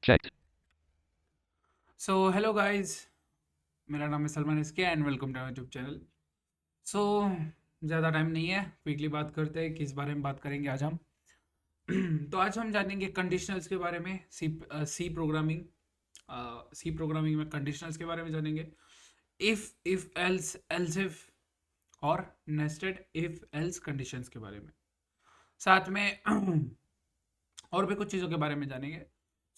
checked. So hello guys, मेरा नाम है सलमान इसके and welcome to YouTube channel. So ज़्यादा टाइम नहीं है, क्विकली बात करते हैं किस बारे में बात करेंगे आज हम। तो आज हम जानेंगे कंडीशनल्स के बारे में, सी प्रोग्रामिंग। सी प्रोग्रामिंग में कंडीशनल्स के बारे में जानेंगे। इफ एल्स एल्स इफ और नेस्टेड इफ एल्स कंडीशंस के बारे में, साथ में और भी कुछ चीज़ों के बारे में जानेंगे।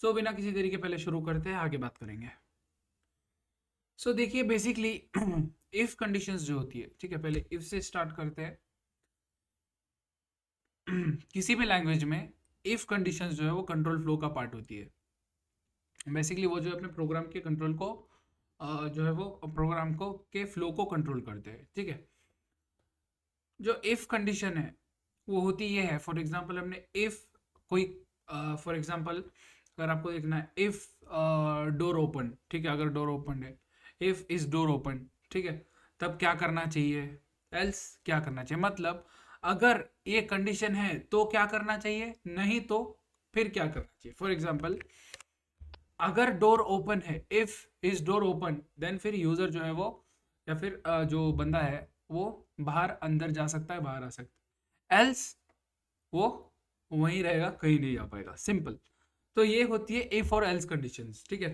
सो बिना किसी देरी के पहले शुरू करते हैं, आगे बात करेंगे। सो देखिए बेसिकली इफ कंडीशंस जो होती है, ठीक है, पहले इफ से स्टार्ट करते हैं। किसी भी लैंग्वेज में इफ कंडीशंस जो है वो कंट्रोल फ्लो का पार्ट होती है। बेसिकली वो जो है अपने प्रोग्राम के कंट्रोल को जो है वो प्रोग्राम को के फ्लो को कंट्रोल करते हैं, ठीक है। जो इफ कंडीशन है वो होती ये है, फॉर एग्जांपल हमने इफ कोई फॉर एग्जांपल अगर आपको देखना है इफ डोर ओपन, ठीक है, अगर डोर ओपन है, इफ इज डोर ओपन, ठीक है, तब क्या करना चाहिए, एल्स क्या करना चाहिए। मतलब अगर ये कंडीशन है तो क्या करना चाहिए, नहीं तो फिर क्या करना चाहिए। फॉर एग्जांपल अगर डोर ओपन है, if is door open, then फिर यूजर जो है वो या फिर जो बंदा है वो बाहर अंदर जा सकता है, बाहर आ सकता है। एल्स वो वहीं रहेगा, कहीं नहीं जा पाएगा, सिंपल। तो ये होती है इफ और एल्स कंडीशंस, ठीक है।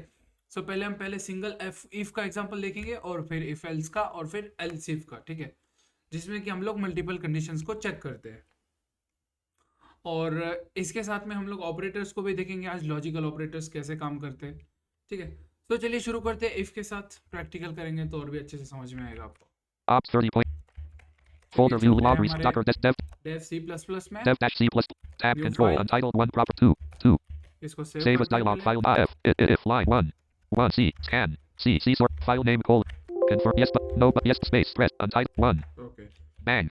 सो पहले हम सिंगल इफ का एग्जांपल देखेंगे और फिर इफ एल्स का और फिर एल्स इफ का, ठीक है, जिसमें कि हम लोग मल्टीपल कंडीशंस को चेक करते हैं। और इसके साथ में हम लोग ऑपरेटर्स को भी देखेंगे आज, लॉजिकल ऑपरेटर्स कैसे काम करते हैं, ठीक है। तो चलिए शुरू करते हैं, इफ के साथ प्रैक्टिकल करेंगे तो और भी अच्छे से समझ में आएगा आपको। Ops 30 point. चलिए Folder view चलते हैं log हमारे docker dev dev C plus plus में, dev dash C plus tab new control file, untitled one proper 2 इसको सेव save as करते हैं dialog पहले। file if if line 1 C scan C sort file name confirm yes but no but yes space press untitled 1 okay, bang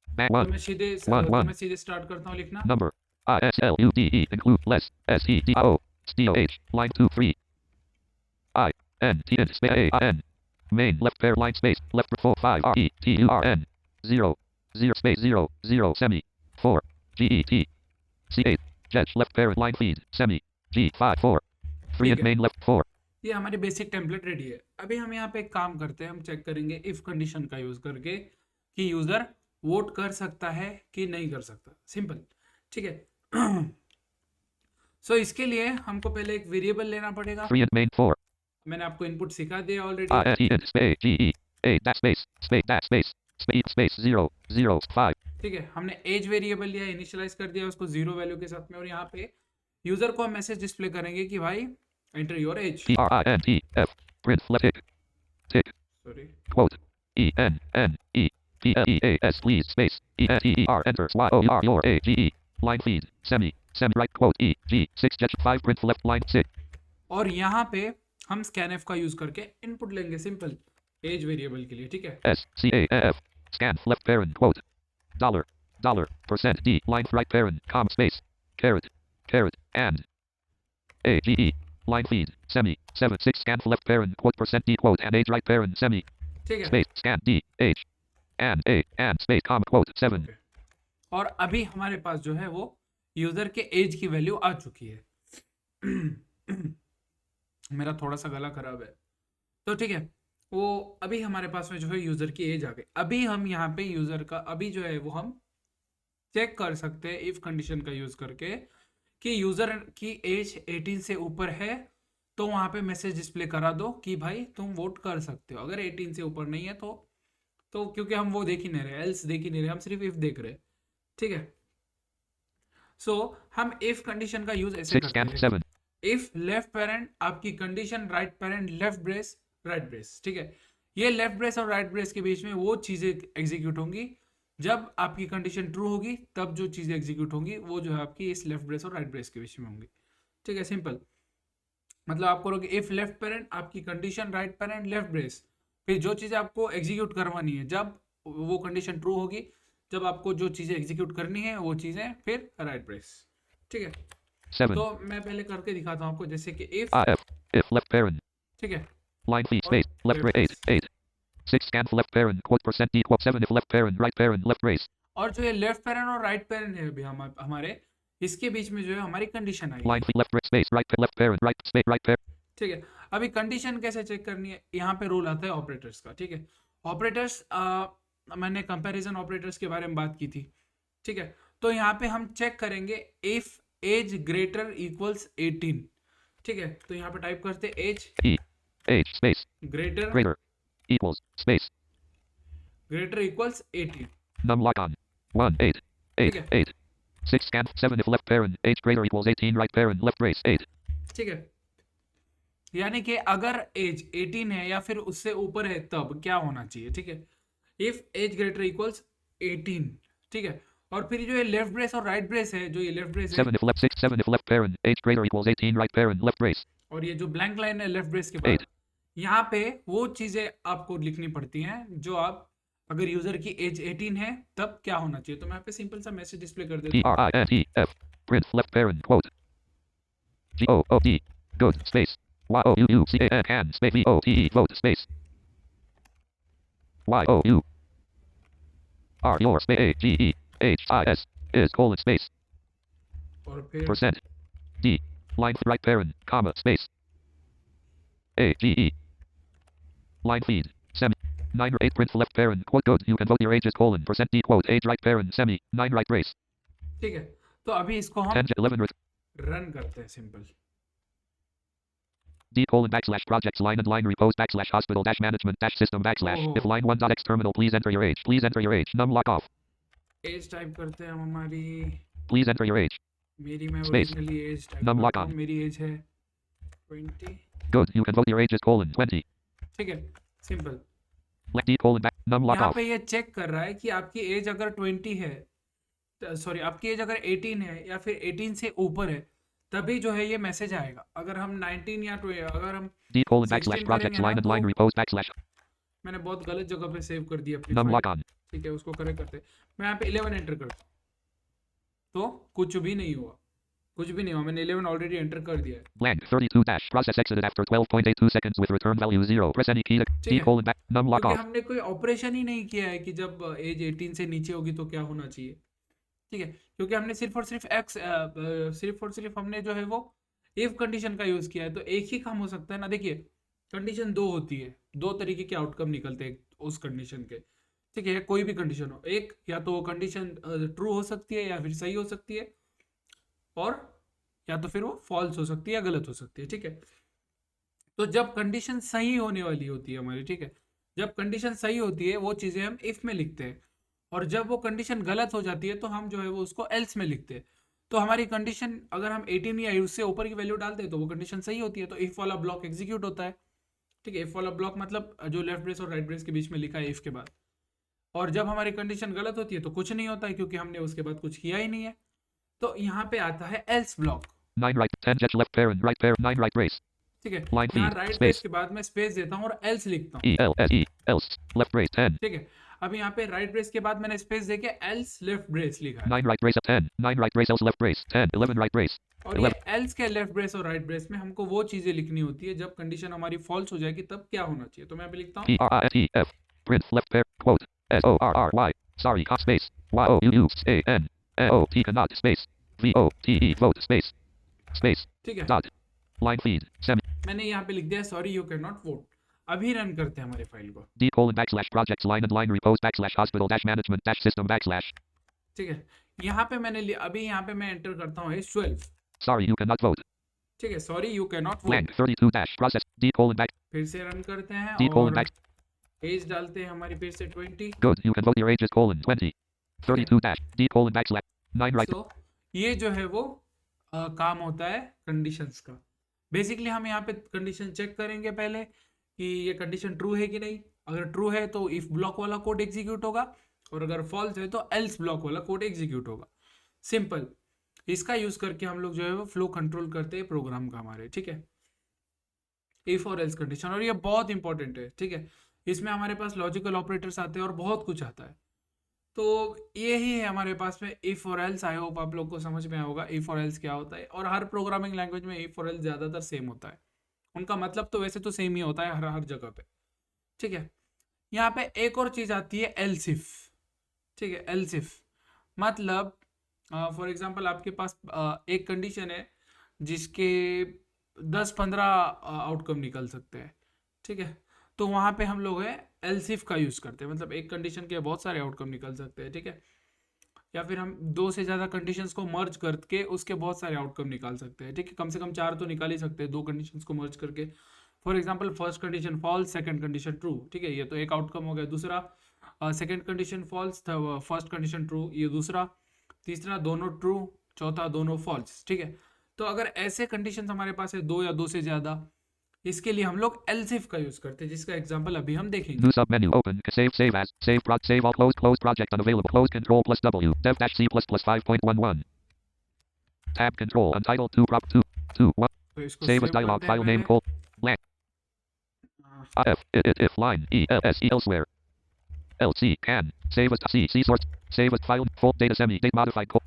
bang तो 1 मैं सीधे 1 तो 1 मैं सीधे स्टार्ट करता हूँ लिखना। number ISLUDE include less SEDO STOH line 2 3 I N T N space A I N main left pair line space left 4 5 R E T U R N 0 0 space 0 0 semi 4 G E T C 8 jet left parent line feed semi G 5 4 free ठीक and है, main left 4 ये हमारी basic template ready है। अभी हम यहाँ पे एक काम करते हैं, हम चेक करेंगे इफ कंडीशन का यूज करके कि यूजर वोट कर सकता है कि नहीं कर सकता, सिंपल, ठीक है। सो इसके लिए हमको पहले एक वेरिएबल लेना पड़ेगा। free and main 4 मैंने आपको इनपुट सिखा दिया already, I N E N space G E A dash space 0 0 5 ठीक है। हमने एज वेरिएबल लिया, इनिशियलाइज कर दिया उसको जीरो वैल्यू के साथ में, और यहाँ पे यूजर को हम मैसेज डिस्प्ले करेंगे कि भाई enter your age. P R I N T F print left tick sorry, quote E N N E P L E A S please space E N T E R enter Y O R your A G E line feed semi right quote E G 6 jet 5 print left line 6 और यहाँ पे हम scanf का use करके input लेंगे, simple, as variable के लिए, ठीक है। S C A F scan left parent quote dollar percent D line right parent com space caret and A G E line feed semi 7 6 scan left parent quote percent D quote and age right parent semi ठीक है, space scan D H and A and space com quote 7 okay. और अभी हमारे पास जो है वो user के as की वैल्यू आ चुकी है। मेरा थोड़ा सा गला खराब है, तो ठीक है, वो अभी हमारे पास में जो है यूजर की एज आ गई। अभी हम यहाँ पे यूजर का अभी जो है वो हम चेक कर सकते हैं इफ कंडीशन का यूज करके कि यूजर की एज 18 से ऊपर है, तो वहां पे मैसेज डिस्प्ले करा दो कि भाई तुम वोट कर सकते हो। अगर 18 से ऊपर नहीं है तो क्योंकि हम वो देख ही नहीं रहे, एल्स देख ही नहीं रहे, हम सिर्फ इफ देख रहे हैं, ठीक है। सो हम इफ कंडीशन का यूज ऐसे 6 करते scan हैं, 7 इफ लेफ्ट पेरेंट आपकी condition right parent left brace right brace, ठीक है। ये लेफ्ट ब्रेस और राइट ब्रेस के बीच में वो चीजें एग्जीक्यूट होंगी जब आपकी कंडीशन ट्रू होगी, तब जो चीजें एग्जीक्यूट होंगी वो जो है आपकी इस लेफ्ट ब्रेस और राइट ब्रेस के बीच में होंगी, ठीक है, सिंपल। मतलब आप करोगे इफ लेफ्ट पेरेंट आपकी condition right parent left brace, फिर जो चीजें आपको एग्जीक्यूट करवानी है जब वो कंडीशन ट्रू होगी, जब आपको जो चीजें एग्जीक्यूट करनी है वो चीजें फिर राइट ब्रेस, ठीक है। 7 तो मैं पहले करके दिखाता हूँ आपको, जैसे कि इफ, if left parent ठीक है, line feed और space left left brace brace, 8 6 scan left parent quote percent D quote 7 if left parent right parent left brace और जो ये लेफ्ट पेरेंट और राइट पेरेंट है अभी हमारे, इसके बीच में जो है हमारी कंडीशन आई है। Line left space left parent right space right parent. ठीक है, अभी कंडीशन कैसे चेक करनी है, यहाँ पे रूल आता है ऑपरेटर्स का। ठीक है, ऑपरेटर्स मैंने कंपैरिजन ऑपरेटर्स के बारे में बात की थी। ठीक है, तो यहाँ पे हम चेक करेंगे इफ एज ग्रेटर इक्वल्स 18। ठीक है, तो यहाँ पे टाइप करते age Age space greater greater equals space equals 18। num lock on 1 8 8 ठीक है, 8 6 scan 7 if left parent age greater equals 18 right parent left brace 8. ठीक है, यानी कि अगर एज 18 है या फिर उससे ऊपर है तब क्या होना चाहिए। ठीक है, इफ एज ग्रेटर इक्वल्स 18। ठीक है, और फिर जो ये लेफ्ट ब्रेस और राइट ब्रेस है, जो ये लेफ्ट ब्रेस है 7 if left 6 7 if left parent age greater equals 18 right parent left brace और ये जो ब्लैंक लाइन है लेफ्ट ब्रेस के 8. बाद, यहाँ पे वो चीजें आपको लिखनी पड़ती हैं जो आप अगर यूजर की एज 18 है तब क्या होना चाहिए। तो मैं यहाँ पे सिंपल सा मैसेज डिस्प्ले कर देता हूँ। PRINTF print left parent quote GOOD good space YOUUCAN can space VOTE vote space YOU R your space AGE HIS is colon space और फिर percent D line right parent comma space AGE line feed semi 9 or 8 print left parent quote good you can vote your ages colon percent D quote age right parent semi 9 right brace ठीक है, तो अभी इसको हम 10 11 run करते हैं simple. D colon backslash projects line and line repose backslash hospital dash management dash system backslash if line 1 dot x terminal please enter your age num lock off age type करते हैं हम हमारी, please enter your age मेरी मैं Space. Originally age type Num lock करता हूँ, on. मेरी as है 20। good you can vote your ages colon 20 ठीक है, simple. let D colon back num lock यहाँ off पे ये चेक कर रहा है कि आपकी एज अगर 20 है, सॉरी आपकी एज अगर 18 है या फिर 18 से ऊपर है तभी जो है ये मैसेज आएगा। अगर हम 19 या अगर हम D colon 16 backslash projects करेंगे ना line and तो line repose backslash मैंने बहुत गलत जगह पे सेव कर दिया अपनी num फाइल। lock on ठीक है, उसको करेक्ट करते हैं। मैं यहाँ पे 11 एंटर करता हूँ तो कुछ भी नहीं हुआ, कुछ भी नहीं हुआ, मैंने 11 ऑलरेडी एंटर कर दिया है। blank 32 dash process exited after 12.82 seconds with return value 0 press any key to ठीक D है, colon back num lock क्योंकि off हमने कोई ऑपरेशन ही नहीं किया है कि जब एज 18 से नीचे होगी तो क्या होना चाहिए। ठीक है, क्योंकि हमने सिर्फ और सिर्फ हमने जो है वो इफ कंडीशन का यूज किया है, तो एक ही काम हो सकता है ना। देखिए, कंडीशन दो होती है, दो तरीके के आउटकम निकलते हैं उस कंडीशन के। ठीक है, कोई भी कंडीशन हो, एक या तो कंडीशन ट्रू हो सकती है या फिर सही हो सकती है, और या तो फिर वो फॉल्स हो सकती है या गलत हो सकती है। ठीक है, तो जब कंडीशन सही होने वाली होती है हमारी, ठीक है, जब कंडीशन सही होती है वो चीज़ें हम इफ में लिखते हैं, और जब वो कंडीशन गलत हो जाती है तो हम जो है वो उसको एल्स में लिखते हैं। तो हमारी कंडीशन अगर हम 18 या उससे ऊपर की वैल्यू डालते हैं तो वो कंडीशन सही होती है, तो इफ वाला ब्लॉक एग्जीक्यूट होता है। ठीक है, इफ वाला ब्लॉक मतलब जो लेफ्ट ब्रेस और राइट ब्रेस के बीच में लिखा है इफ के बाद। और जब हमारी कंडीशन गलत होती है तो कुछ नहीं होता है, क्योंकि हमने उसके बाद कुछ किया ही नहीं है। तो यहाँ पे आता है else block. 9 right 10 jet left parent 9 right brace ठीक है, line यहाँ feed राइट space ब्रेस के बाद मैं स्पेस देता हूँ और एल्स लिखता हूँ। else left brace 10 ठीक है, अब यहाँ पे राइट ब्रेस के बाद मैंने स्पेस देके एल्स लेफ्ट ब्रेस लिखा है, 9 right brace 10 9 right brace else left brace 10 11 right brace और ये एल्स के लेफ्ट ब्रेस और राइट ब्रेस में हमको वो चीजें लिखनी होती है जब कंडीशन हमारी फॉल्स हो जाएगी तब क्या होना चाहिए। तो मैं अभी लिखता हूँ PRINTF print left pair quote SORRY sorry cop space YOUUCAN OT cannot space VOTE vote space space ठीक है, dot line feed semi मैंने यहाँ पे लिख दिया sorry you can not vote. अभी रन करते हैं हमारी फाइल को। D colon backslash projects line and line repose backslash hospital dash management dash system backslash ठीक है, यहाँ पे मैंने अभी यहाँ पे मैं एंटर करता हूँ 12। sorry you cannot vote ठीक है, sorry you can not vote. blank 32 dash process D colon back फिर से रन करते हैं D colon और back एज डालते हैं हमारी फिर से 20। good you can vote your ages colon 20 32 dash D colon backslash 9 right तो ये जो है वो काम होता है कंडीशंस का। बेसिकली हम यहाँ पे कंडीशन चेक करेंगे पहले कि ये कंडीशन ट्रू है कि नहीं। अगर ट्रू है तो इफ ब्लॉक वाला कोड एग्जीक्यूट होगा, और अगर फॉल्स है तो एल्स ब्लॉक वाला कोड एग्जीक्यूट होगा। सिंपल, इसका यूज करके हम लोग जो है वो फ्लो कंट्रोल करते हैं प्रोग्राम का हमारे। ठीक है, इफ और एल्स कंडीशन, और ये बहुत इंपॉर्टेंट है। ठीक है, इसमें हमारे पास लॉजिकल ऑपरेटर्स आते हैं और बहुत कुछ आता है। तो यही है हमारे पास में इफ और एल्स। आई होप आप लोग को समझ में आया होगा इफ और एल्स क्या होता है, और हर प्रोग्रामिंग लैंग्वेज में इफ और एल्स ज़्यादातर सेम होता है। उनका मतलब तो वैसे तो सेम ही होता है हर हर जगह पे। ठीक है, यहाँ पे एक और चीज़ आती है एल्स इफ। ठीक है, एल्स इफ मतलब फॉर एग्जांपल आपके पास एक कंडीशन है जिसके 10-15 आउटकम निकल सकते हैं, ठीक है। तो वहाँ पे हम लोग है एल्स इफ का यूज़ करते हैं, मतलब एक कंडीशन के बहुत सारे आउटकम निकल सकते हैं, ठीक है। या फिर हम दो से ज़्यादा कंडीशंस को मर्ज करके उसके बहुत सारे आउटकम निकाल सकते हैं, ठीक है। कम से कम 4 तो निकाल ही सकते हैं दो कंडीशंस को मर्ज करके। For example first condition false, second condition true, ठीक है, ये तो एक आउटकम हो गया। दूसरा second condition false, first condition true, ये दूसरा। तीसरा दोनों ट्रू, चौथा दोनों फॉल्स, ठीक है। तो अगर ऐसे कंडीशन हमारे पास है दो या दो से ज़्यादा, इसके लिए हम लोग एल्स इफ का यूज़ करते हैं, जिसका एग्जांपल अभी हम देखेंगे। New submenu. Open. Save as. Save all. Close project unavailable. Close control plus W. Dev dash C plus plus 5.11. Tab control. Untitled 2 prop 2. 2. 1. तो इसको Save as सेव dialog. करते हैं File name पहले। call. Blank. If. If line. E elsewhere. LC can. Save as C source. Save as file. Full data semi. Date modified.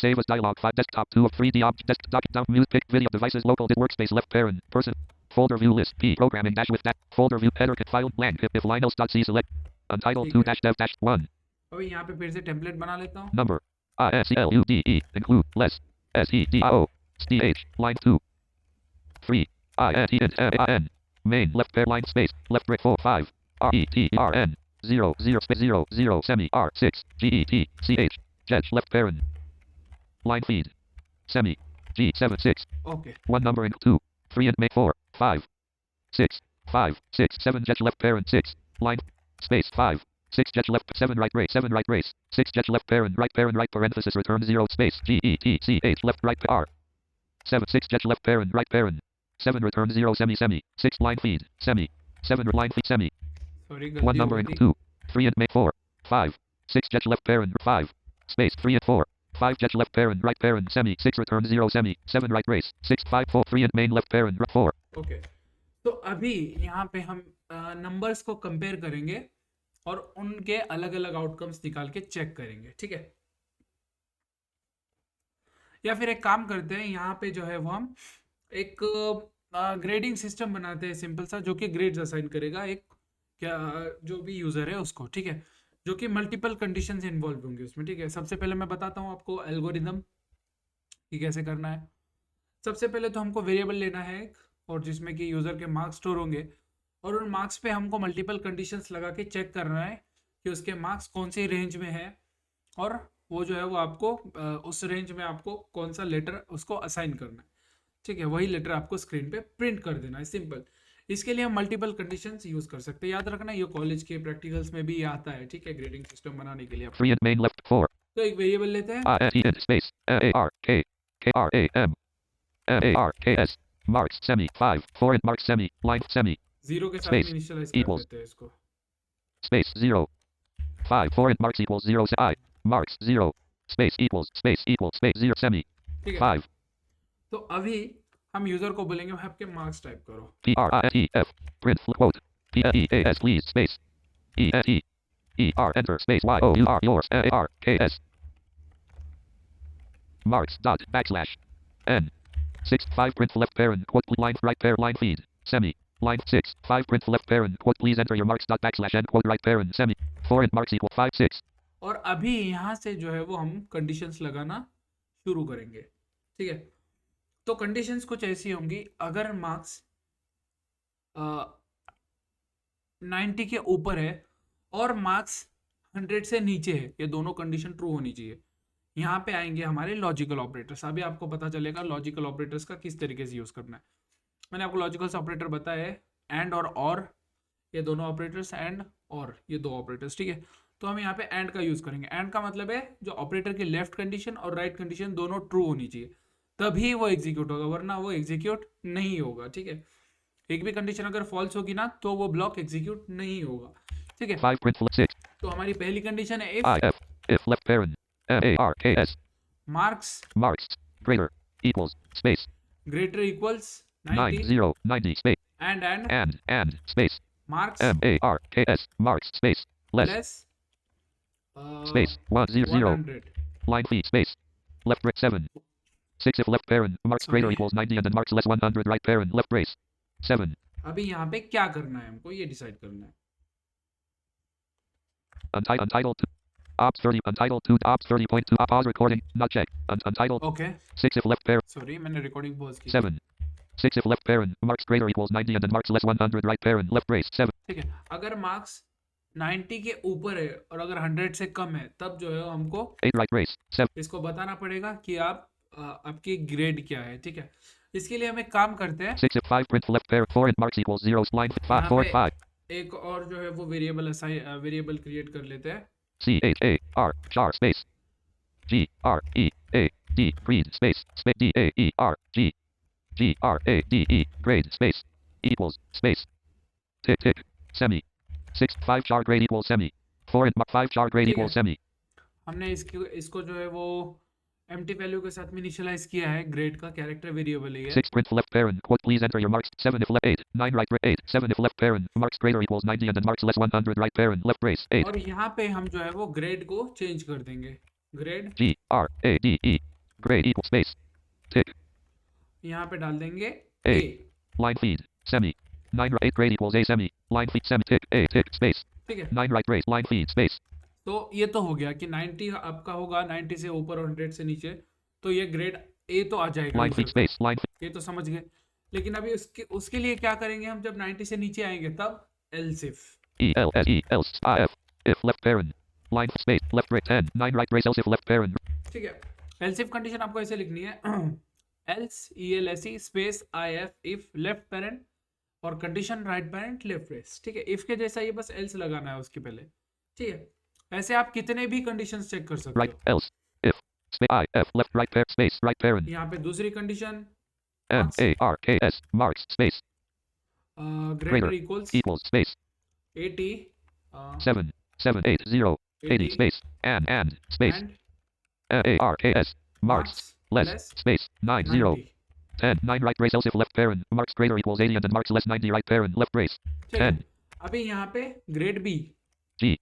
Save as dialog 5 desktop 2 of 3D object desk doc down music pick video devices local workspace left parent person folder view list P programming dash with that folder view header file blank if line else.c select untitled 2 dash dev dash 1 अभी यहाँ पे फिर से template बना लेता हूँ। number ISCLUDE include less SEDIO STH line 2 3 INTN main left pair line space left break 4 5 RETRN 0 0 space 0 0 semi R6 GET CH left parent line feed. Semi. G7 6. Okay, 1 numbering 2. 3 and make 4. 5. 6. 5. 6. 7 jet left parent 6. Line. Space 5. 6 jet left 7 right race 7 right race. 6 jet left parent right parenthesis return 0 space GETCH left right R. 7 6 jet left parent right parent. 7 return 0 semi 6 line feed. Semi. 7 line feed semi. Sorry 1 गलती हो गई numbering थी। 2. 3 and make 4. 5. 6 jet left parent 5. Space 3 and 4. 5 jet left right parent semi 6 return 0 semi 7 right race 6 5 4 3 and main left parent 4. Okay, तो अभी यहाँ पे हम numbers को कंपेयर करेंगे और उनके अलग अलग आउटकम्स निकाल के चेक करेंगे, ठीक है। या फिर एक काम करते हैं, यहाँ पे जो है वो हम एक ग्रेडिंग सिस्टम बनाते हैं सिंपल सा, जो कि ग्रेड्स असाइन करेगा एक क्या जो भी यूज़र है उसको, ठीक है, जो कि मल्टीपल कंडीशंस इन्वॉल्व होंगे उसमें, ठीक है। सबसे पहले मैं बताता हूँ आपको एल्गोरिदम कि कैसे करना है। सबसे पहले तो हमको वेरिएबल लेना है एक, और जिसमें कि यूज़र के मार्क्स स्टोर होंगे, और उन मार्क्स पे हमको मल्टीपल कंडीशंस लगा के चेक करना है कि उसके मार्क्स कौन सी रेंज में है, और वो जो है वो आपको उस रेंज में आपको कौन सा लेटर उसको असाइन करना है, ठीक है। वही लेटर आपको स्क्रीन पे प्रिंट कर देना है, सिंपल। इसके लिए हम मल्टीपल कंडीशंस यूज कर सकते हैं, याद रखना ये कॉलेज के प्रैक्टिकल्स में भी आता है, ठीक है, ग्रेडिंग सिस्टम बनाने के लिए। 3 and main left 4. तो एक वेरिएबल लेते हैं, INT space ARKKRAM marks semi 5 4 and marks semi line semi 0 के साथ space इनिशियलाइज कर equals देते हैं इसको। space 0 5 4 and marks equals 0 I marks 0 space equals space 0 semi ठीक है, 5 तो अभी हम यूजर को बोलेंगे भाई आपके मार्क्स टाइप करो। PRINTF print quote PEAS please space ENTER enter space YOUR yours ARKS marks dot backslash N 6 5 print left parent quote line right pair line feed semi line 6 5 print left parent quote please enter your marks dot backslash N quote right parent semi 4 and marks equal 5 6 और अभी यहाँ से जो है वो हम conditions लगाना शुरू करेंगे, ठीक है। तो कंडीशंस कुछ ऐसी होंगी, अगर मार्क्स 90 के ऊपर है और मार्क्स 100 से नीचे है, ये दोनों कंडीशन ट्रू होनी चाहिए। यहाँ पे आएंगे हमारे लॉजिकल ऑपरेटर्स। अभी आपको पता चलेगा लॉजिकल ऑपरेटर्स का किस तरीके से यूज़ करना है। मैंने आपको लॉजिकल ऑपरेटर बताया है, एंड और ये दोनों ऑपरेटर्स, एंड और ये दो ऑपरेटर्स, ठीक है। तो हम यहाँ पे एंड का यूज़ करेंगे। एंड का मतलब है जो ऑपरेटर की लेफ्ट कंडीशन और राइट कंडीशन दोनों ट्रू होनी चाहिए, तभी वो एग्जीक्यूट होगा, वरना वो एग्जीक्यूट नहीं होगा, ठीक है। एक भी कंडीशन अगर फॉल्स होगी ना तो वो ब्लॉक एग्जीक्यूट नहीं होगा, ठीक है। 5 print 6 तो हमारी पहली कंडीशन है if left parent ARKS marks greater equals space greater equals 90 90 90 space and space marks MARKS marks space less less space 100 100 line feed space left break 7 6 if left parent marks greater Sorry. equals 90 and then marks less 100 right parent left brace 7 अभी यहाँ पे क्या करना है हमको ये decide करना है। untitled Ops 30. Untitled 2. Ops 30.2. Pause recording. Not checked. Untitled. Okay 6 if left pair. Sorry मैंने रिकॉर्डिंग पॉज की थी 7. 6 if left parent. Marks greater equals 90 and then marks less 100 right parent. Left brace. 7. ठीक है अगर marks 90 के ऊपर है और अगर 100 से कम है तब जो है हमको 8 right brace. 7. इसको बताना पड़ेगा कि आप आपकी ग्रेड क्या है ठीक है इसके लिए हम एक काम करते हैं 6 if 5 print left parent. 4 and marks equals 0. Line 5. यहाँ 4 पे 5. एक और जो है वो वेरिएबल क्रिएट कर लेते हैं C H A R char space G R E A D grade space space D A E R G G R A D E grade space equals space tick tick semi 6 5 char grade equals semi 4 and 5 char grade ठीक है। equals semi हमने इसको जो है वो empty value के साथ में इनिशियलाइज किया है ग्रेड का कैरेक्टर वेरिएबल है 6 print left parent quote please enter your marks 7 if left 8 9 right 8 7 if left parent marks greater equals 90 and then marks less 100 right parent left brace 8 और यहाँ पे हम जो है वो ग्रेड को चेंज कर देंगे grade G R A D E grade equals space tick यहाँ पे डाल देंगे A. A line feed semi 9 right grade equals A semi line feed semi tick A tick space ठीक है 9 right brace line feed space तो ये तो हो गया कि 90 आपका होगा 90 से ऊपर और 100 से नीचे तो ये ग्रेड ए तो आ जाएगा line feed ऊपर का। space line feed ये तो समझ गए लेकिन अभी उसके लिए क्या करेंगे हम जब 90 से नीचे आएंगे तब else if E L S E else if if left parent line space left brace 10 9 right brace else if left parent ठीक है एल्सिफ कंडीशन आपको ऐसे लिखनी है else ELSE space IF if left parent और condition right parent left brace ठीक है if के जैसा ये बस एल्स लगाना है उसके पहले ठीक है ऐसे आप कितने भी कंडीशंस चेक कर सकते right हो else if space I F left right pair space right parent यहाँ पे दूसरी condition M Marks. A R K S marks space greater greater equals equals space 80 7 7 8 0 80 space and space and A R K S marks less space 9 0 90 10 9 right brace else if left parent marks greater equals 80 and then marks less 90 right parent left brace ठीक है 10 अभी यहाँ पे grade B G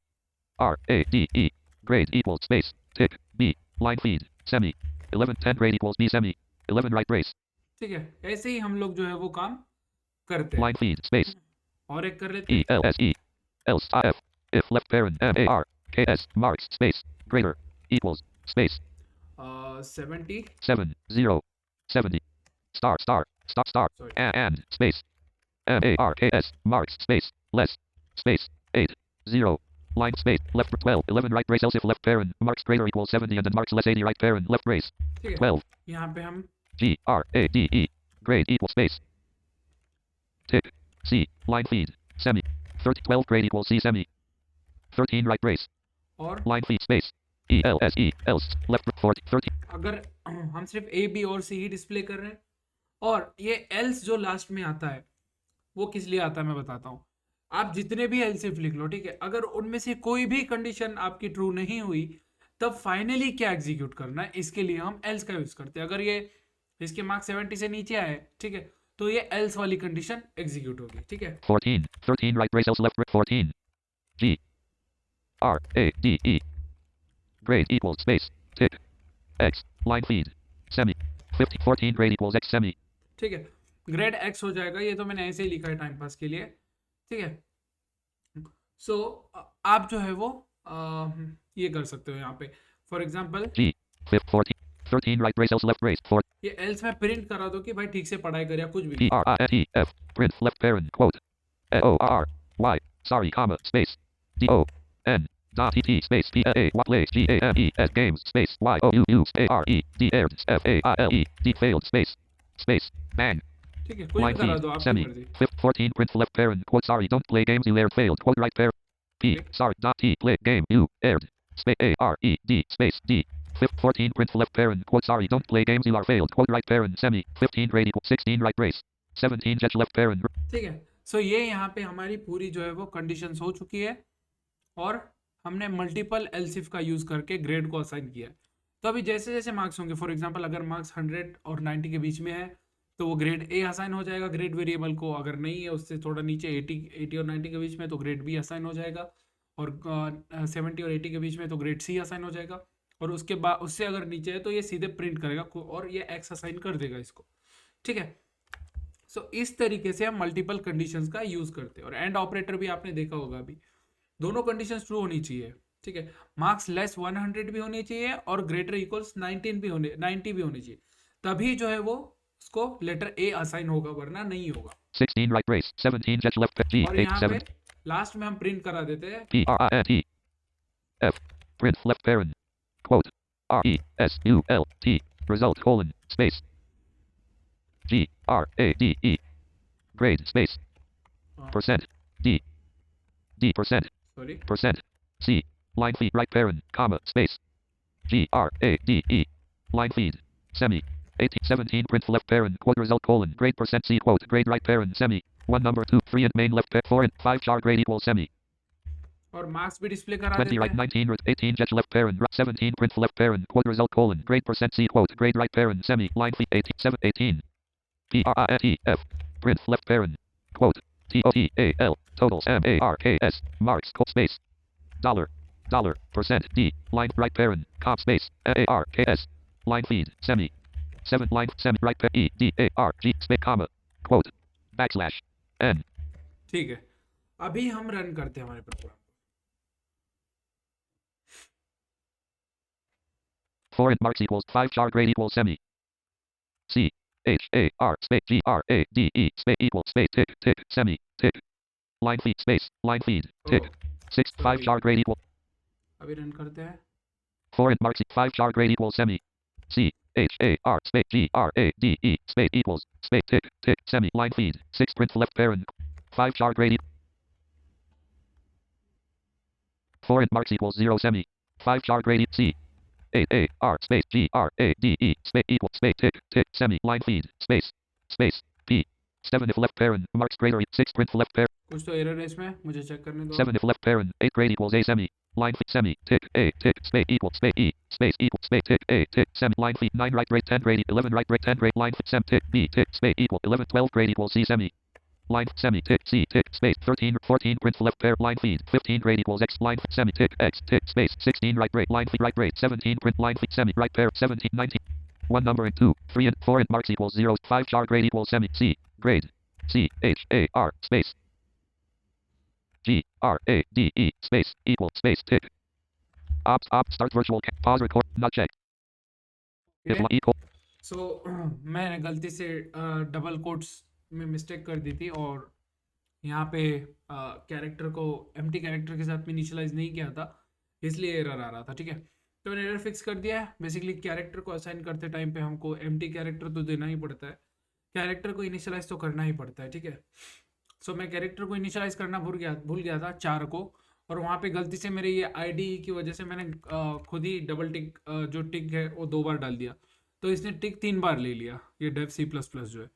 R A D E grade equals space tick B line feed semi 11 10 grade equals B semi 11 right brace ठीक है ऐसे ही हम लोग जो है वो काम करते हैं line feed space और एक कर लेते E हैं L S E else if if left parent M A R K S marks space greater equals space 70 7 0 70 star star stop star Sorry. and space M A R K S marks space less space 8 0 line space left 12 11 right brace else if left parent marks greater equals 70 and then marks less 80 right parent left brace ठीक है 12 यहाँ पे हम G R A D E grade equals space tick C line feed semi 12 grade equals C semi 13 right brace और line feed space E L S E else left 40 13 अगर हम सिर्फ A B और सी ही डिस्प्ले कर रहे हैं और ये एल्स जो लास्ट में आता है वो किस लिए आता है मैं बताता हूँ आप जितने भी एल्सिफ लिख लो ठीक है अगर उनमें से कोई भी कंडीशन आपकी ट्रू नहीं हुई तब फाइनली क्या एग्जीक्यूट करना है इसके लिए हम एल्स का यूज करते हैं अगर ये इसके मार्क्स 70 से नीचे आए ठीक है तो ये एल्स वाली कंडीशन एग्जीक्यूट होगी ठीक है 14 13 right brace else left 14 G R A D E grade equals space tick X line feed semi 50 14 grade equals X semi ठीक है ग्रेड एक्स हो जाएगा ये तो मैंने ऐसे ही लिखा है टाइम पास के लिए ठीक है सो आप जो है वो ये कर सकते हो यहाँ पे for example G 14 13 right brace else left brace 4 ये एल्स में प्रिंट करा दो कि भाई ठीक से पढ़ाई कर या कुछ भी P R I T F print left parent quote O R Y sorry comma space D O N dot E T space P A what play G A M E S games space Y O U U A R E D aired F A I L E D failed space bang ठीक है कुछ भी line करा feed दो आपकी semi मर्जी 14 print left parent quote sorry don't play games you aired failed quote right parent P Okay. sorry dot T play game you aired space A R E D space D 14 print left parent quote sorry don't play games you are failed quote right parent semi 15 grade equal 16 right brace 17 jet left parent ठीक है सो ये यहाँ पे हमारी पूरी जो है वो कंडीशंस हो चुकी है और हमने मल्टीपल एल्सिफ का यूज करके ग्रेड को असाइन किया है तो अभी जैसे जैसे मार्क्स होंगे फॉर एग्जांपल अगर मार्क्स 100 और 90 के बीच में है तो वो ग्रेड ए असाइन हो जाएगा ग्रेड वेरिएबल को अगर नहीं है उससे थोड़ा नीचे 80 और 90 के बीच में तो ग्रेड बी असाइन हो जाएगा और 70 और 80 के बीच में तो ग्रेड सी असाइन हो जाएगा और उसके बाद उससे अगर नीचे है तो ये सीधे प्रिंट करेगा और ये एक्स असाइन कर देगा इसको ठीक है सो इस तरीके से हम मल्टीपल कंडीशंस का यूज करते हैं और एंड ऑपरेटर भी आपने देखा होगा अभी दोनों कंडीशंस ट्रू होनी चाहिए ठीक है, मार्क्स लेस 100 भी होने चाहिए और ग्रेटर इक्वल्स 90 भी होने चाहिए, तभी जो है वो उसको लेटर ए असाइन होगा, वरना नहीं होगा। 16 right brace. 17 jet left G. और 8 यहाँ 7 पे लास्ट में हम प्रिंट करा देते हैं P R I N T F. Print left parent. Quote. R E S U L T. Result colon space. G R A D E. Grade space. Percent. D. D percent. Sorry Percent. C. Line feed right parent, comma, space. G R A D E. Line feed. Semi. 18 17 print left parent, quote result colon, grade percent C quote, grade right parent, semi. 1 number 2 3 and main left 4 and 5 char grade equals semi. और marks भी display करा 20 देते right हैं। 19 18 jet left parent, 17 print left parent, quote result colon, grade percent C quote, grade right parent, semi. Line feed 18 7 18. P R I N T F. Print left parent. Quote. T O T A L. Totals M A R K S. Marks quote space. Dollar. Dollar. Percent D. Line right parent. Comp space. A R K S. Line feed. Semi. 7 line semi right parent E D A R G space comma. Quote. Backslash. N. ठीक है, अभी हम run करते हैं हमारे programme. 4 and marks equals 5 char grade equals semi. C. H A R space G R A D E space equals space tick tick semi tick. Line feed space. Line feed. Tick. 6 5 char grade equal. अभी run करते हैं। 4 and marks 5 char grade equals semi. C H A R space G R A D E space equals space tick tick semi line feed 6 print left parent 5 char grade 4 and marks equals 0 semi 5 char grade C 8 A R space G R A D E space equals space tick tick semi line feed space P 7 if left parent marks greater 6 print left parent कुछ तो error है इसमें, मुझे check करने दो। 7 if left parent 8 grade equals A semi line feed semi tick A tick space equals space E space equals space tick A tick semi line feed 9 right grade 10 grade 11 right grade 10 grade line feed sem tick B tick space equal 11 12 grade equals C semi line semi tick C tick space 13 14 print left pair line feed 15 grade equals X line semi tick X tick space 16 right grade line feed right grade 17 print line feed semi right pair 17 19 1 number and 2 3 and 4 and marks equals 0 5 char grade equals semi C grade C H A R space G R A D E space equal space tick opt start virtual pause record not checked if equal सो मैंने गलती से double quotes में mistake कर दी थी और यहाँ पे character को एम्प्टी कैरेक्टर के साथ में इनिशियलाइज नहीं किया था, इसलिए एरर आ रहा था। ठीक है, तो मैंने एरर फिक्स कर दिया है। बेसिकली कैरेक्टर को असाइन करते टाइम पे हमको एम्प्टी कैरेक्टर तो देना ही पड़ता है, कैरेक्टर को इनिशियलाइज तो करना ही पड़ता है। ठीक है, सो मैं कैरेक्टर को इनिशियलाइज करना भूल गया था 4 को, और वहाँ पे गलती से मेरे ये आईडी की वजह से मैंने खुद ही डबल टिक जो टिक है वो 2 बार डाल दिया, तो इसने टिक 3 बार ले लिया ये डेव C++ जो है।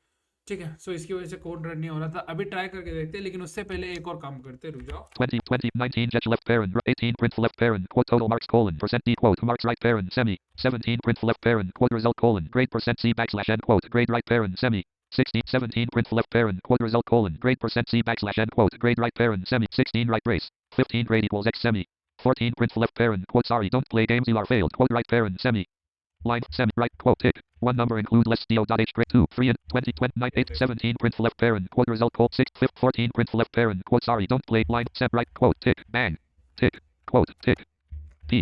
ठीक है, सो इसकी वजह से कोड रन नहीं हो रहा था। अभी ट्राई करके देखते हैं, लेकिन उससे पहले एक और काम करते हैं, रुक जाओ। 20 20 19 jet left parent 18 print left parent quote total marks colon percent D quote marks right parent semi 17 print left parent quote result colon grade percent C backslash N quote grade right parent semi 16 17 print left parent quote result colon grade percent C backslash N quote grade right parent semi 16 right brace 15 grade equals X semi 14 print left parent quote sorry don't play games you are failed quote right parent semi line semi right quote tick 1 number include less do.h grade 2 3 and 20 29 8 17 print left parent quote result quote 6 5 14 print left parent quote sorry don't play line sem right quote tick bang tick quote tick P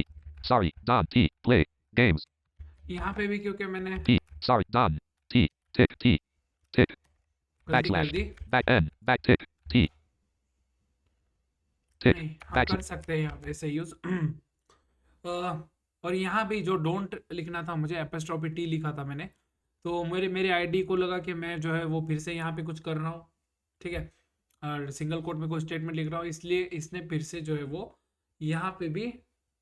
sorry Don T play games यहाँ पे भी क्योंकि मैंने P sorry Don T tick T tick गलती कर backslash दी। back N back tick T tick नहीं, हम back कर सकते हैं यहाँ पे ऐसे यूज। और यहाँ भी जो डोंट लिखना था मुझे, एपोस्ट्रोफी टी लिखा था मैंने, तो मेरे आईडी को लगा कि मैं जो है वो फिर से यहाँ पे कुछ कर रहा हूँ। ठीक है, और सिंगल कोट में कोई स्टेटमेंट लिख रहा हूँ, इसलिए इसने फिर से जो है वो यहाँ पे भी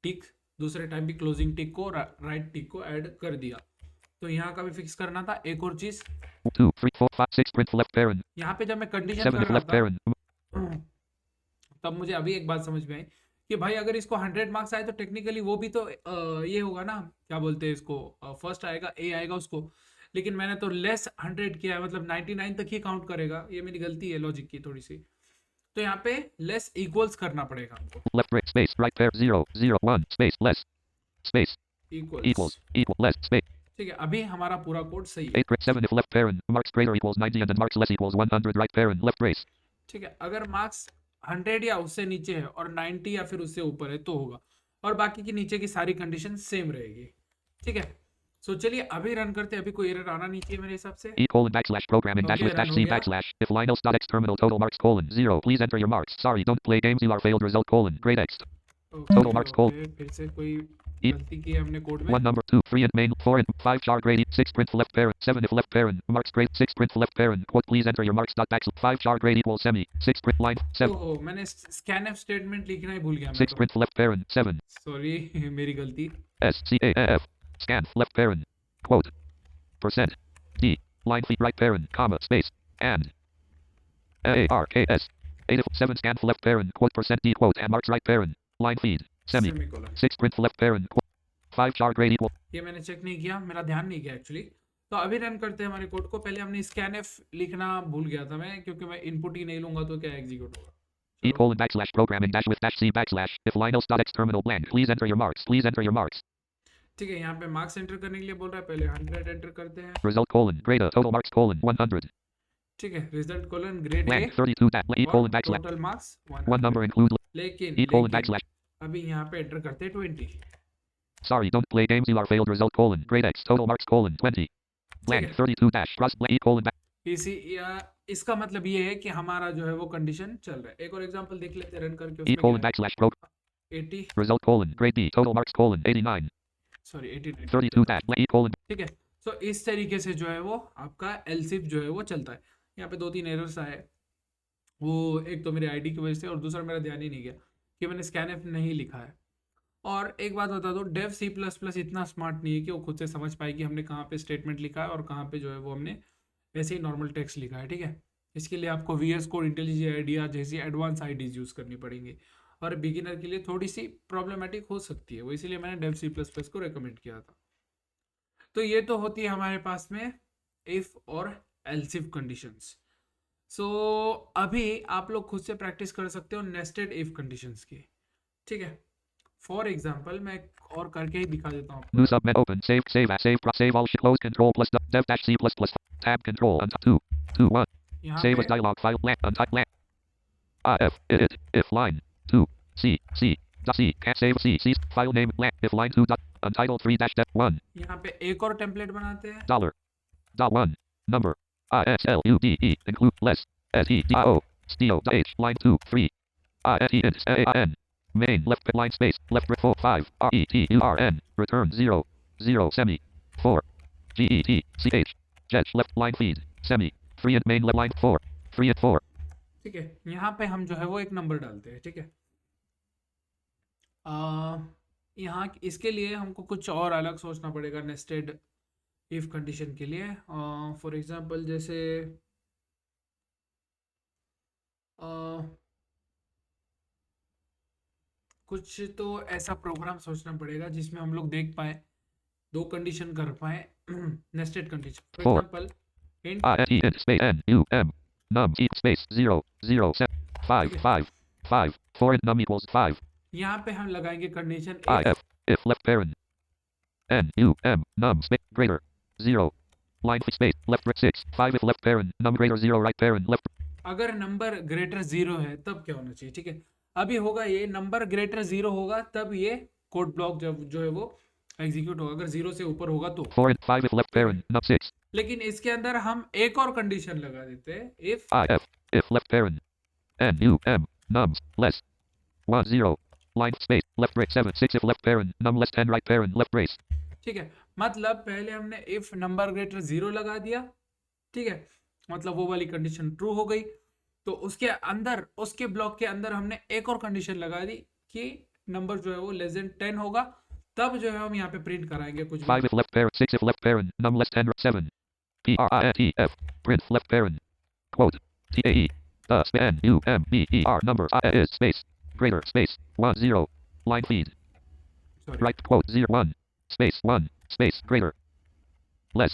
टिक दूसरे टाइम भी क्लोजिंग टिक को राइट टिक को ऐड कर दिया। तो यहाँ का भी फिक्स करना था। एक और चीज 2 3 4 5 6 print left parent यहाँ पे जब मैं कंडीशन 7 कर if रहा left था parent तब मुझे अभी एक बात समझ में आई कि भाई अगर इसको 100 मार्क्स आए तो टेक्निकली वो भी तो ये होगा ना, क्या बोलते हैं इसको, फर्स्ट आएगा, ए आएगा उसको, लेकिन मैंने तो लेस 100 किया है, मतलब 99 तक ही काउंट करेगा। ये मेरी गलती है लॉजिक की थोड़ी सी, तो यहाँ पे लेस इक्वल्स करना पड़ेगा हमको। left right space right pair 0 0 1 space less space equals, equals equal less space ठीक है, अभी हमारा पूरा कोड सही है। 8 7 if left parent marks greater equals 90 and then marks less equals 100 right parent left brace ठीक है, अगर मार्क्स 100 या उससे नीचे है और 90 या फिर उससे ऊपर है तो होगा, और बाकी की नीचे की सारी कंडीशन सेम रहेगी। ठीक है, सो चलिए अभी रन करते हैं। अभी कोई एरर आना नहीं चाहिए मेरे हिसाब से। E:\programming dash okay, with run dash हो C गया। backslash if Linus.x terminal total marks colon 0 please enter your marks sorry don't play games you are failed result colon grade X total okay marks colon okay, फिर से कोई E गलती की है हमने code में। 1 number 2 3 and main 4 and 5 char grade 6 print left parent 7 if left parent marks grade 6 print left parent quote please enter your marks dot backslash 5 char grade equals semi 6 print line 7 ओहो, मैंने scanf statement लिखना ही भूल गया मैं 6 तो। print left parent 7 sorry मेरी गलती। SCAF scan left parent quote percent D line feet right parent comma space and ARKS 8 if 7 scan left parent quote percent D quote and marks right parent line feed semi semicolon. 6 print left parent quote 5 char grade equal ये मैंने check नहीं किया, मेरा ध्यान नहीं गया actually. तो अभी रन करते हैं हमारे कोड को। पहले हमने स्कैनफ लिखना भूल गया था मैं, क्योंकि मैं इनपुट ही नहीं लूंगा तो क्या एग्जीक्यूट होगा। E चलो colon backslash programming dash with dash C backslash if Linus.x terminal blank please enter your marks please enter your marks ठीक है, यहाँ पे मार्क्स एंटर करने के लिए बोल रहा है। पहले 100 एंटर करते हैं। result colon grade A total marks colon 100 ठीक है, result colon grade A blank 32 that E और colon backslash total marks 1 number 100। include लेकिन E colon लेकिन backslash अभी यहाँ पे एंटर करते हैं 20। sorry don't play games you are failed result colon grade X total marks colon 20 blank है। 32 dash cross E colon back इसका मतलब ये है कि हमारा जो है वो कंडीशन चल रहा है। एक और एग्जांपल देख लेते हैं रन करके। E उसमें colon क्या backslash pro है 80 result colon grade B total marks colon 89 sorry 89 32 dash E colon ठीक है। सो इस तरीके से जो है वो आपका एलसिफ जो है वो चलता है। यहाँ पे 2-3 एरर्स आए, वो एक तो मेरी आईडी की वजह से और दूसरा मेरा ध्यान ही नहीं गया कि मैंने स्कैनफ नहीं लिखा है। और एक बात बता दो, डेव सी प्लस प्लस इतना स्मार्ट नहीं है कि वो खुद से समझ पाए कि हमने कहाँ पे स्टेटमेंट लिखा है और कहाँ पे जो है वो हमने ऐसे ही नॉर्मल टेक्स्ट लिखा है। ठीक है, इसके लिए आपको VS कोड, इंटेलिजेंट आइडिया जैसी एडवांस आईडीज यूज़ करनी पड़ेंगी और बिगिनर के लिए थोड़ी सी प्रॉब्लमेटिक हो सकती है वो, इसीलिए मैंने डेव सी प्लस प्लस को रेकमेंड किया था। तो ये तो होती है हमारे पास में इफ़ और एल्सिफ कंडीशंस। सो अभी आप लोग खुद से प्रैक्टिस कर सकते हो नेस्टेड इफ कंडीशंस की। ठीक है, फॉर एग्जांपल मैं और करके ही दिखा देता हूँ आपको। new submit open save all close control plus dev dash C plus plus tab control and 2 2 1 यहाँ save as पे dialog file blank untyped blank if it if line 2 C dot C can't save C file name blank if line 2 dot untitled 3 dash dev 1 यहाँ पे एक और template बनाते हैं। dollar dot 1 number ISLUDE include less SEDO stio H line 2 3 INT main left line space left 4 5 RETURN return 0 0 semi 4 GET CH jet left line feed semi 3 and main left line 4 3 and 4 ठीक है, यहाँ पे हम जो है वो एक number डालते हैं। ठीक है, यहाँ इसके लिए हमको कुछ और अलग सोचना पड़ेगा नेस्टेड इफ कंडीशन के लिए। फॉर एग्जांपल जैसे कुछ तो ऐसा प्रोग्राम सोचना पड़ेगा जिसमें हम लोग देख पाए, दो कंडीशन कर पाए nested condition. For example INT space NUM num space 0 0 7 5 5 5 4 and num equals 5 यहाँ पे हम लगाएंगे condition if left parent NUM num space greater 0 line space left 6 5 if left parent num greater 0 right parent left अगर number greater 0 है तब क्या होना चाहिए। ठीक है, अभी होगा ये नंबर ग्रेटर 0 होगा तब ये कोड ब्लॉक जब जो है वो एग्जीक्यूट होगा। अगर 0 से ऊपर होगा तो 4 and 5 if left parent num 6 लेकिन इसके अंदर हम एक और कंडीशन लगा देते हैं if left parent NUM nums less 1 0 line space left brace 7 6 if left parent num less 10 right parent left brace ठीक है, मतलब पहले हमने इफ नंबर ग्रेटर 0 लगा दिया। ठीक है, मतलब वो वाली कंडीशन ट्रू हो गई। तो उसके अंदर, उसके ब्लॉक के अंदर हमने एक और कंडीशन लगा दी कि नंबर जो है वो लेस देन 10 होगा, तब जो है हम यहाँ पे प्रिंट कराएंगे कुछ 5 if left parent 6 if left parent num less 10 7 PRINTF print left parent quote TAE NUMBER number is space greater space 1 0 line feed Sorry. right quote 0 1 space 1 space greater less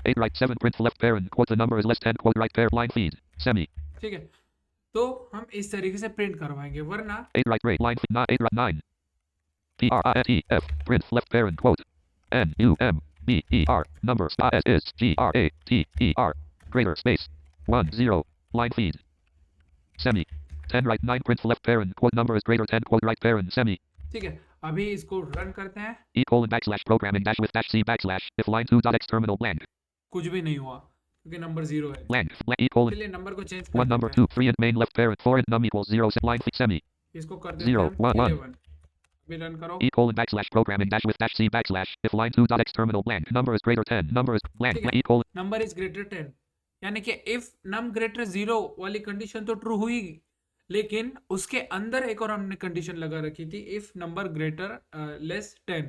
8 right 7 print left parent quote the number is less 10 quote right parent line feed semi ठीक है, तो हम इस तरीके से print करवाएंगे, वरना 8 right rate line feed 8 right 9 PRINTF print left parent quote NUMBER number is GRATER greater space 1 0 line feed semi 10 right 9 print left parent quote number is greater 10 quote right parent semi ठीक है, अभी इसको run करते हैं, :programming -with -c / if line 2.x terminal blank कुछ भी नहीं हुआ क्योंकि नंबर 0 है। blank चलिए नंबर को चेंज कर one number देते हैं, 2 3 and main left parent 4 and num equals 0 line semi इसको कर देते 0 हैं हम 1 1 11। अभी रन करो, :programming -with -c / if line 2.x terminal blank number is greater 10 number is blank ठीक है, : नंबर इज ग्रेटर 10, यानी कि इफ नम ग्रेटर 0 वाली कंडीशन तो ट्रू हुई, लेकिन उसके अंदर एक और हमने कंडीशन लगा रखी थी, इफ नंबर ग्रेटर लेस 10,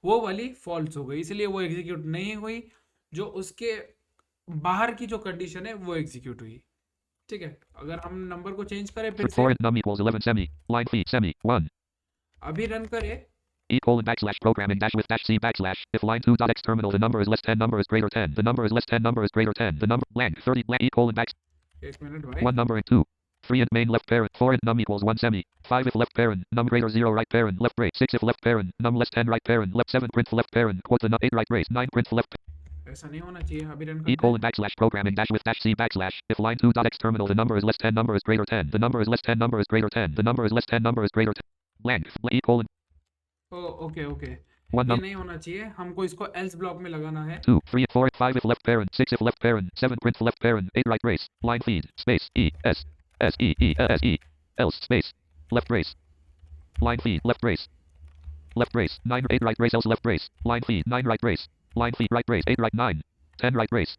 वो वाली फॉल्स हो गई, इसलिए वो एग्जीक्यूट नहीं हुई। जो उसके बाहर की जो कंडीशन है वो एग्जीक्यूट हुई। ठीक है, अगर हम नंबर को चेंज करें फिर 4 से, and num equals 11 semi line semi 1 अभी रन करें, :programming -with -c / if line 2.x terminal the number is less 10 number is greater 10 the number is less 10 number is greater 10 the number blank 30 blank एक minute भाई, one number and 2 3 and main left parent 4 and num equals 1 semi 5 if left parent num greater 0 right parent left brace 6 if left parent num less 10 right parent left 7 print left parent quote the num 8 right brace 9 print left ऐसा नहीं होना चाहिए। अभी run करते हैं, :programming -with -c / if line 2.x terminal the number is less 10 number is greater 10 the number is less 10 number is greater 10 the number is less 10 number is greater 10 blank okay okay, one ये num नहीं होना चाहिए, हमको इसको else block में लगाना है। 2 3 4 5 if left parent 6 if left parent 7 print left parent 8 right brace line feed space else space left brace line feed left brace 9 8 right brace else left brace line feed 9 right brace line feed right brace 8 right 9 10 right brace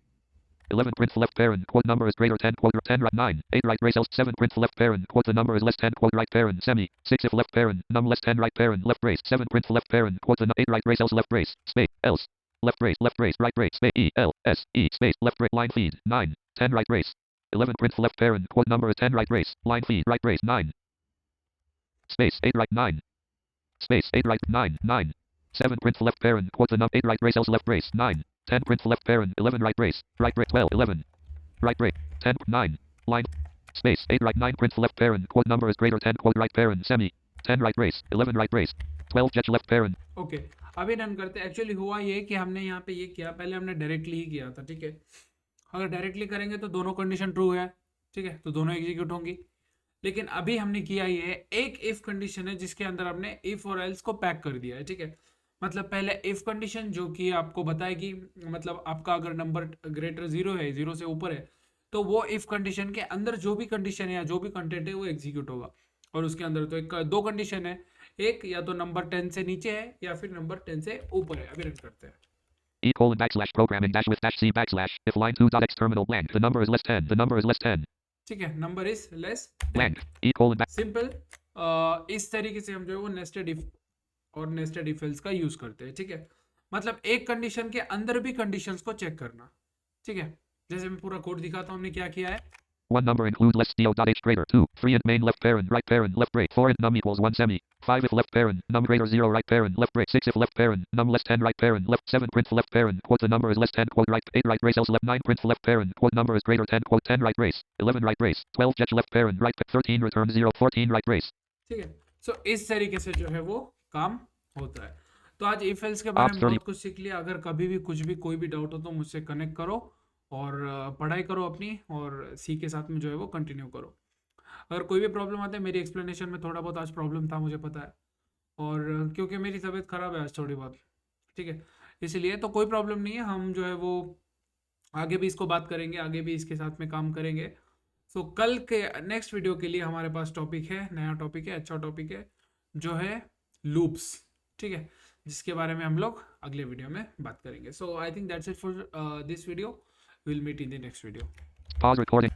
11 print left parent quote number is greater 10 quote 10 right 9 8 right brace else 7 print left parent quote the number is less 10 quote right parent semi 6 if left parent num less 10 right parent left brace 7 print left parent quote the 8 right brace else left brace space else left brace right brace space space left brace line feed 9 10 right brace 11 print left parent quote number is 10 right brace line feed right brace 9 space 8 right 9 space 8 right 9 9 7 print left parent quote the num 8 right brace else left brace 9 10 print left parent 11 right brace 12 11 right brace 10 9 line space 8 right 9 print left parent quote number is greater 10 quote right parent semi 10 right brace 11 right brace 12 jet left parent okay, अभी run करते हैं। Actually हुआ ये कि हमने यहाँ पे ये किया, पहले हमने डायरेक्टली ही किया था। ठीक है, अगर डायरेक्टली करेंगे तो दोनों कंडीशन ट्रू है, ठीक है, तो दोनों एग्जीक्यूट होंगी। लेकिन अभी हमने किया ये है, एक इफ कंडीशन है जिसके अंदर हमने इफ और एल्स को पैक कर दिया है। ठीक है, मतलब पहले इफ कंडीशन जो कि आपको बताएगी, मतलब आपका अगर नंबर ग्रेटर 0 है, 0 से ऊपर है, तो वो इफ कंडीशन के अंदर जो भी कंडीशन है या जो भी कंटेंट है वो एग्जीक्यूट होगा। और उसके अंदर तो एक दो कंडीशन है, एक या तो नंबर 10 से नीचे है या फिर नंबर 10 से ऊपर है। अभी रन करते हैं, :programming -with -c / if line 2.x terminal blank the number is less 10 the number is less 10 ठीक है, number is less blank simple. इस तरीके से हम जो है वो नेस्टेड इफ और नेस्टेड इफ एल्स का यूज करते हैं। ठीक है, मतलब एक कंडीशन के अंदर भी कंडीशंस को चेक करना। ठीक है, जैसे मैं पूरा कोड दिखाता हूँ हमने क्या किया है। one number include less do.h greater 2 3 and main left parent left brace 4 and num equals 1 semi 5 if left parent num greater 0 right parent left brace 6 if left parent num less 10 right parent left 7 print left parent quote the number is less 10 quote right 8 right brace else left 9 print left parent quote number is greater 10 quote 10 right brace 11 right brace 12 jet left parent right 13 return 0 14 right brace ठीक है, सो इस तरीके से जो है वो काम होता है। तो आज इफ एल्स के बारे में बहुत कुछ सीख लिया। अगर कभी भी कुछ भी कोई भी डाउट हो तो मुझसे कनेक्ट करो और पढ़ाई करो अपनी, और सी के साथ में जो है वो कंटिन्यू करो। अगर कोई भी प्रॉब्लम आता है, मेरी एक्सप्लेनेशन में थोड़ा बहुत आज प्रॉब्लम था मुझे पता है, और क्योंकि मेरी तबीयत ख़राब है आज थोड़ी बहुत, ठीक है, इसलिए तो कोई प्रॉब्लम नहीं है। हम जो है वो आगे भी इसको बात करेंगे, आगे भी इसके साथ में काम करेंगे। सो कल के नेक्स्ट वीडियो के लिए हमारे पास टॉपिक है, नया टॉपिक है, अच्छा टॉपिक है, जो है लूप्स। ठीक है, जिसके बारे में हम लोग अगले वीडियो में बात करेंगे। So I think that's it for this video. We'll meet in the next video. Pause recording.